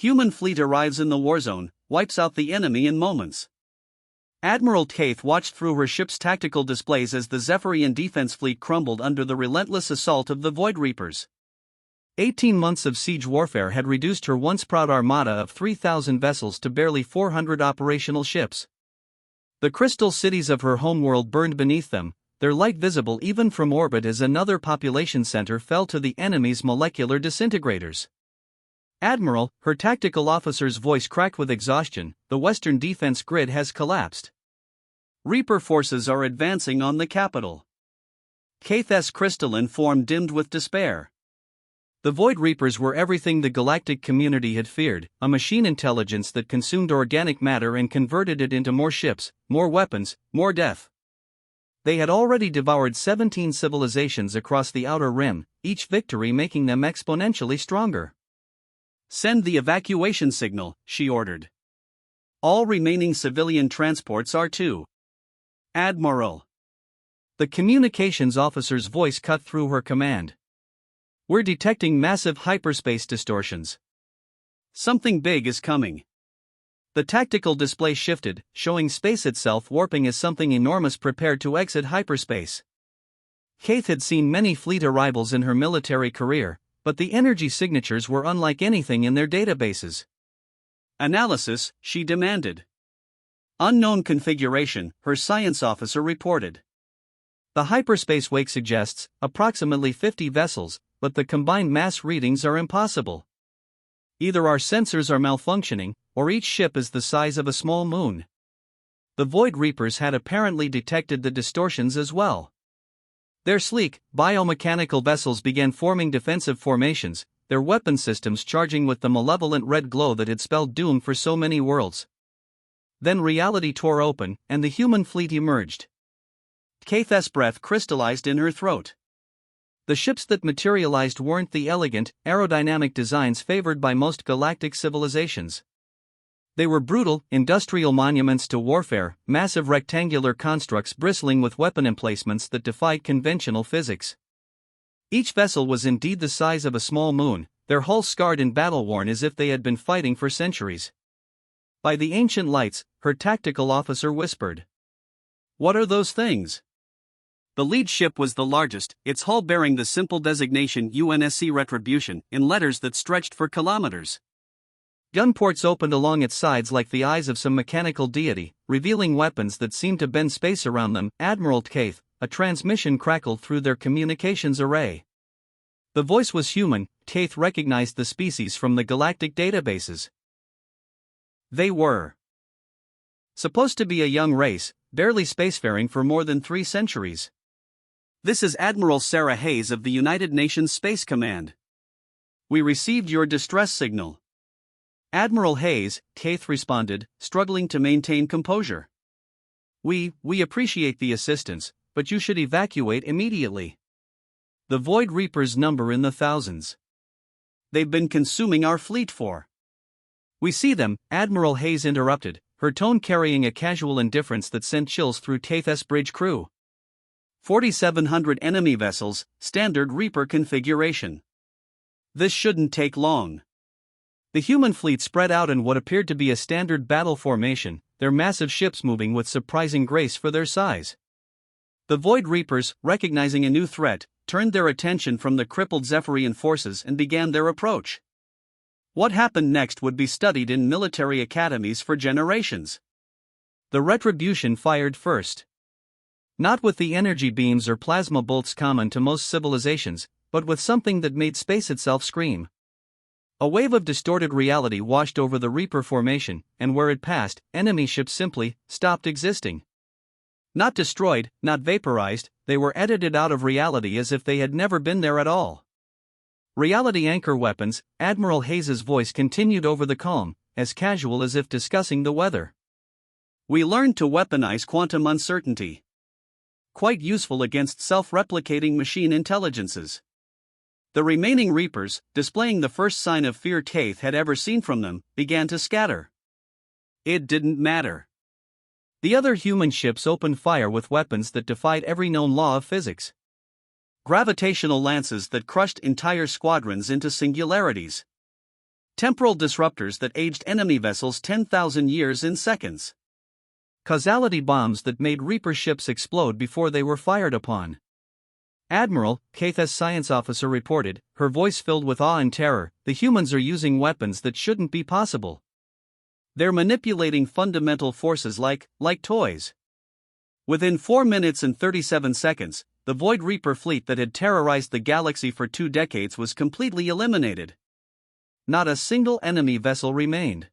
Human fleet arrives in the Warzone, wipes out the enemy in moments. Admiral Keith watched through her ship's tactical displays as the Zephrian defense fleet crumbled under the relentless assault of the Void Reapers. 18 months of siege warfare had reduced her once proud armada of 3,000 vessels to barely 400 operational ships. The crystal cities of her homeworld burned beneath them, their light visible even from orbit as another population center fell to the enemy's molecular disintegrators. "Admiral," her tactical officer's voice cracked with exhaustion, "the western defense grid has collapsed. Reaper forces are advancing on the capital." Keith's crystalline form dimmed with despair. The Void Reapers were everything the galactic community had feared, a machine intelligence that consumed organic matter and converted it into more ships, more weapons, more death. They had already devoured 17 civilizations across the Outer Rim, each victory making them exponentially stronger. "Send the evacuation signal," she ordered. "All remaining civilian transports are to." "Admiral." The communications officer's voice cut through her command. "We're detecting massive hyperspace distortions. Something big is coming." The tactical display shifted, showing space itself warping as something enormous prepared to exit hyperspace. Keith had seen many fleet arrivals in her military career, but the energy signatures were unlike anything in their databases. "Analysis," she demanded. "Unknown configuration," her science officer reported. "The hyperspace wake suggests approximately 50 vessels, but the combined mass readings are impossible. Either our sensors are malfunctioning, or each ship is the size of a small moon." The Void Reapers had apparently detected the distortions as well. Their sleek, biomechanical vessels began forming defensive formations, their weapon systems charging with the malevolent red glow that had spelled doom for so many worlds. Then reality tore open, and the human fleet emerged. Keith's breath crystallized in her throat. The ships that materialized weren't the elegant, aerodynamic designs favored by most galactic civilizations. They were brutal, industrial monuments to warfare, massive rectangular constructs bristling with weapon emplacements that defied conventional physics. Each vessel was indeed the size of a small moon, their hulls scarred and battle-worn as if they had been fighting for centuries. "By the ancient lights," her tactical officer whispered. "What are those things?" The lead ship was the largest, its hull bearing the simple designation UNSC Retribution in letters that stretched for kilometers. Gun ports opened along its sides like the eyes of some mechanical deity, revealing weapons that seemed to bend space around them. "Admiral Keith," a transmission crackled through their communications array. The voice was human. Keith recognized the species from the galactic databases. They were supposed to be a young race, barely spacefaring for more than 3 centuries. "This is Admiral Sarah Hayes of the United Nations Space Command. We received your distress signal." "Admiral Hayes," Keith responded, struggling to maintain composure. We appreciate the assistance, but you should evacuate immediately. The Void Reapers number in the thousands. They've been consuming our fleet for." "We see them," Admiral Hayes interrupted, her tone carrying a casual indifference that sent chills through Keith's bridge crew. 4,700 enemy vessels, standard Reaper configuration. This shouldn't take long." The human fleet spread out in what appeared to be a standard battle formation, their massive ships moving with surprising grace for their size. The Void Reapers, recognizing a new threat, turned their attention from the crippled Zephrian forces and began their approach. What happened next would be studied in military academies for generations. The Retribution fired first. Not with the energy beams or plasma bolts common to most civilizations, but with something that made space itself scream. A wave of distorted reality washed over the Reaper formation, and where it passed, enemy ships simply stopped existing. Not destroyed, not vaporized, they were edited out of reality as if they had never been there at all. "Reality anchor weapons," Admiral Hayes's voice continued over the calm, as casual as if discussing the weather. "We learned to weaponize quantum uncertainty. Quite useful against self-replicating machine intelligences." The remaining Reapers, displaying the first sign of fear Keith had ever seen from them, began to scatter. It didn't matter. The other human ships opened fire with weapons that defied every known law of physics. Gravitational lances that crushed entire squadrons into singularities. Temporal disruptors that aged enemy vessels 10,000 years in seconds. Causality bombs that made Reaper ships explode before they were fired upon. Admiral Keith's science officer reported, her voice filled with awe and terror, the humans are using weapons that shouldn't be possible. They're manipulating fundamental forces like toys. Within 4 minutes and 37 seconds, the Void Reaper fleet that had terrorized the galaxy for 2 decades was completely eliminated. Not a single enemy vessel remained.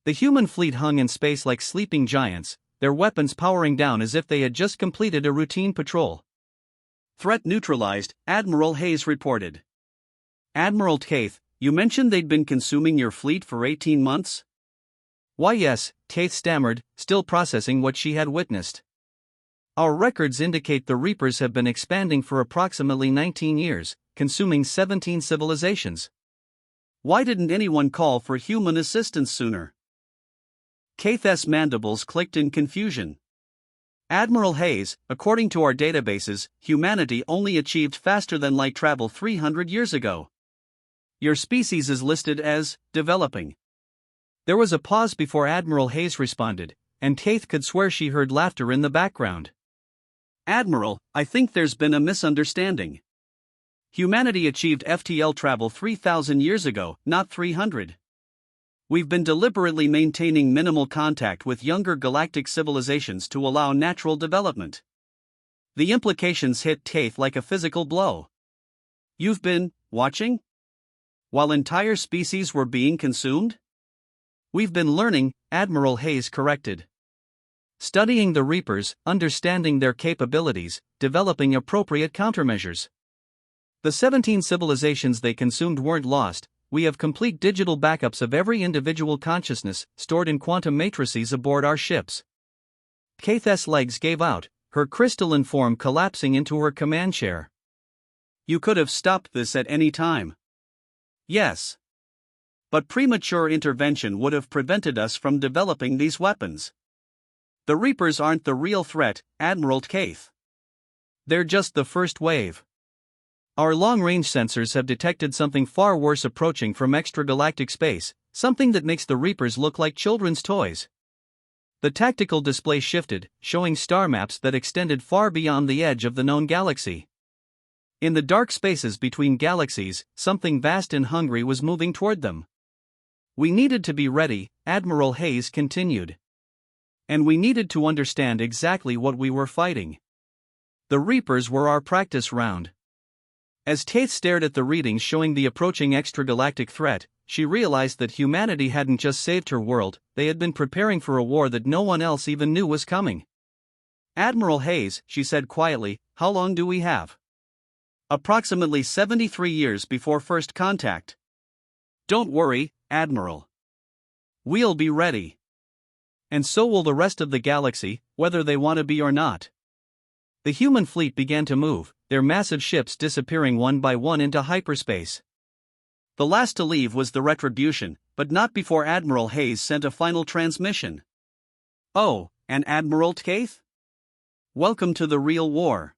The human fleet hung in space like sleeping giants, their weapons powering down as if they had just completed a routine patrol. Threat neutralized, Admiral Hayes reported. Admiral Keith, you mentioned they'd been consuming your fleet for 18 months? Why yes, Keith stammered, still processing what she had witnessed. Our records indicate the Reapers have been expanding for approximately 19 years, consuming 17 civilizations. Why didn't anyone call for human assistance sooner? Keith's mandibles clicked in confusion. Admiral Hayes, according to our databases, humanity only achieved faster than light travel 300 years ago. Your species is listed as developing. There was a pause before Admiral Hayes responded, and Keith could swear she heard laughter in the background. Admiral, I think there's been a misunderstanding. Humanity achieved FTL travel 3,000 years ago, not 300. We've been deliberately maintaining minimal contact with younger galactic civilizations to allow natural development. The implications hit Keith like a physical blow. You've been watching? While entire species were being consumed? We've been learning, Admiral Hayes corrected. Studying the Reapers, understanding their capabilities, developing appropriate countermeasures. The 17 civilizations they consumed weren't lost. We have complete digital backups of every individual consciousness, stored in quantum matrices aboard our ships. Keith's legs gave out, her crystalline form collapsing into her command chair. You could have stopped this at any time. Yes. But premature intervention would have prevented us from developing these weapons. The Reapers aren't the real threat, Admiral Keith. They're just the first wave. Our long-range sensors have detected something far worse approaching from extragalactic space, something that makes the Reapers look like children's toys. The tactical display shifted, showing star maps that extended far beyond the edge of the known galaxy. In the dark spaces between galaxies, something vast and hungry was moving toward them. We needed to be ready, Admiral Hayes continued. And we needed to understand exactly what we were fighting. The Reapers were our practice round. As Keith stared at the readings showing the approaching extragalactic threat, she realized that humanity hadn't just saved her world, they had been preparing for a war that no one else even knew was coming. Admiral Hayes, she said quietly, how long do we have? Approximately 73 years before first contact. Don't worry, Admiral. We'll be ready. And so will the rest of the galaxy, whether they want to be or not. The human fleet began to move, their massive ships disappearing one by one into hyperspace. The last to leave was the Retribution, but not before Admiral Hayes sent a final transmission. Oh, and Admiral Keith? Welcome to the real war.